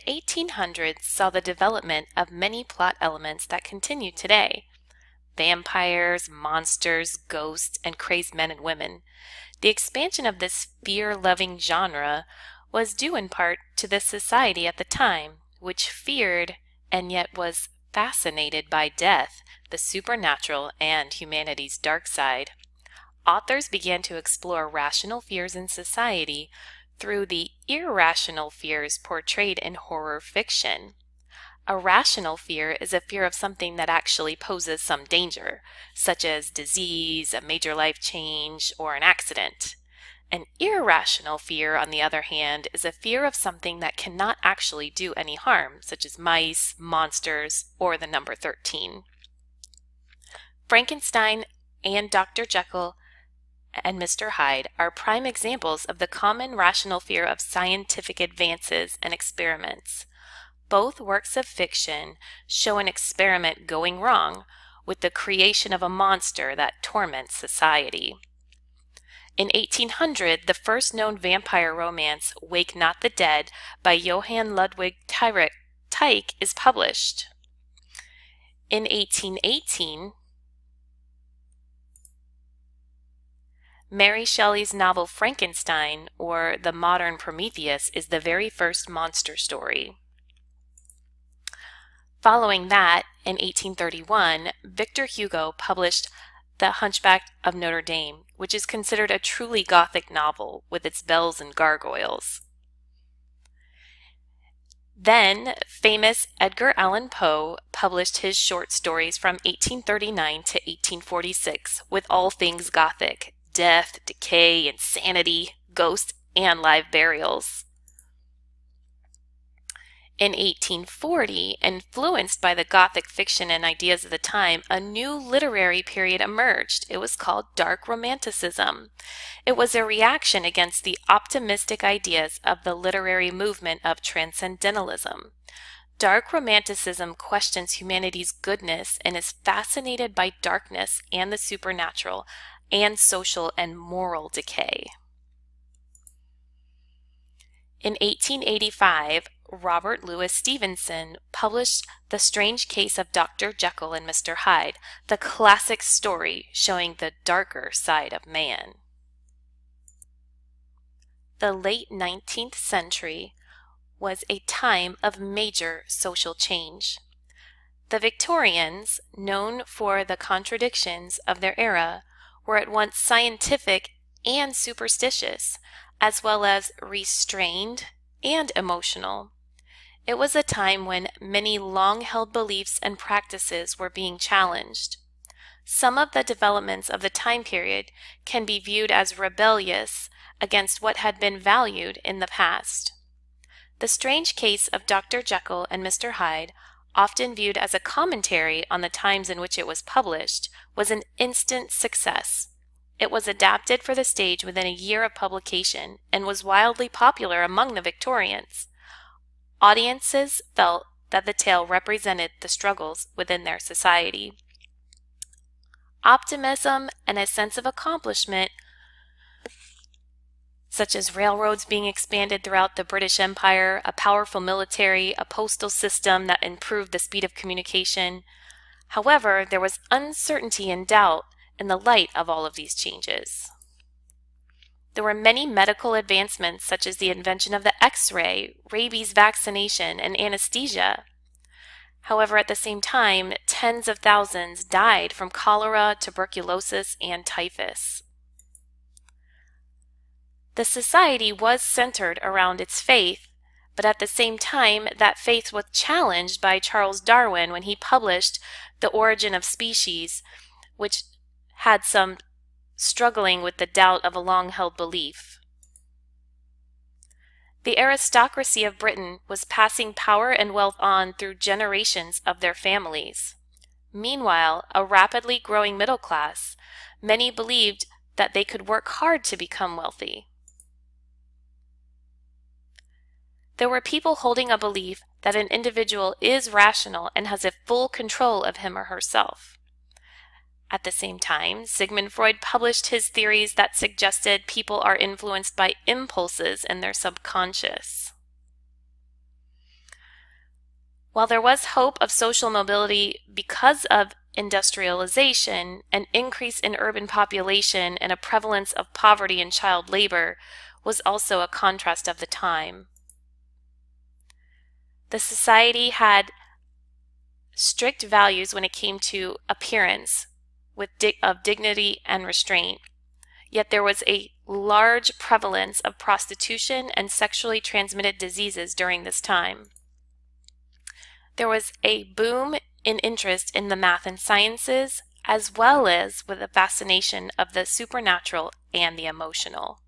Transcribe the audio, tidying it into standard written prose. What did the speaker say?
the 1800s saw the development of many plot elements that continue today. Vampires, monsters, ghosts, and crazed men and women. The expansion of this fear-loving genre was due in part to the society at the time, which feared and yet was fascinated by death, the supernatural, and humanity's dark side. Authors began to explore rational fears in society through the irrational fears portrayed in horror fiction. A rational fear is a fear of something that actually poses some danger, such as disease, a major life change, or an accident. An irrational fear, on the other hand, is a fear of something that cannot actually do any harm, such as mice, monsters, or the number 13. Frankenstein and Dr. Jekyll and Mr. Hyde are prime examples of the common rational fear of scientific advances and experiments. Both works of fiction show an experiment going wrong with the creation of a monster that torments society. In 1800, the first known vampire romance, Wake Not the Dead, by Johann Ludwig Tieck, is published. In 1818, Mary Shelley's novel Frankenstein, or The Modern Prometheus, is the very first monster story. Following that, in 1831, Victor Hugo published The Hunchback of Notre Dame, which is considered a truly Gothic novel with its bells and gargoyles. Then, famous Edgar Allan Poe published his short stories from 1839 to 1846 with all things Gothic: death, decay, insanity, ghosts, and live burials. In 1840, influenced by the Gothic fiction and ideas of the time, a new literary period emerged. It was called Dark Romanticism. It was a reaction against the optimistic ideas of the literary movement of Transcendentalism. Dark Romanticism questions humanity's goodness and is fascinated by darkness and the supernatural and social and moral decay. In 1885, Robert Louis Stevenson published The Strange Case of Dr. Jekyll and Mr. Hyde, the classic story showing the darker side of man. The late 19th century was a time of major social change. The Victorians, known for the contradictions of their era, were at once scientific and superstitious, as well as restrained and emotional. It was a time when many long-held beliefs and practices were being challenged. Some of the developments of the time period can be viewed as rebellious against what had been valued in the past. The Strange Case of Dr. Jekyll and Mr. Hyde, often viewed as a commentary on the times in which it was published, was an instant success. It was adapted for the stage within a year of publication and was wildly popular among the Victorians. Audiences felt that the tale represented the struggles within their society. Optimism and a sense of accomplishment, such as railroads being expanded throughout the British Empire, a powerful military, a postal system that improved the speed of communication. However, there was uncertainty and doubt in the light of all of these changes. There were many medical advancements, such as the invention of the X-ray, rabies vaccination, and anesthesia. However, at the same time, tens of thousands died from cholera, tuberculosis, and typhus. The society was centered around its faith, but at the same time, that faith was challenged by Charles Darwin when he published The Origin of Species, which had some struggling with the doubt of a long-held belief. The aristocracy of Britain was passing power and wealth on through generations of their families. Meanwhile, a rapidly growing middle class, many believed that they could work hard to become wealthy. There were people holding a belief that an individual is rational and has a full control of him or herself. At the same time, Sigmund Freud published his theories that suggested people are influenced by impulses in their subconscious. While there was hope of social mobility because of industrialization, an increase in urban population and a prevalence of poverty and child labor was also a contrast of the time. The society had strict values when it came to appearance of dignity and restraint. Yet there was a large prevalence of prostitution and sexually transmitted diseases during this time. There was a boom in interest in the math and sciences, as well as with a fascination of the supernatural and the emotional.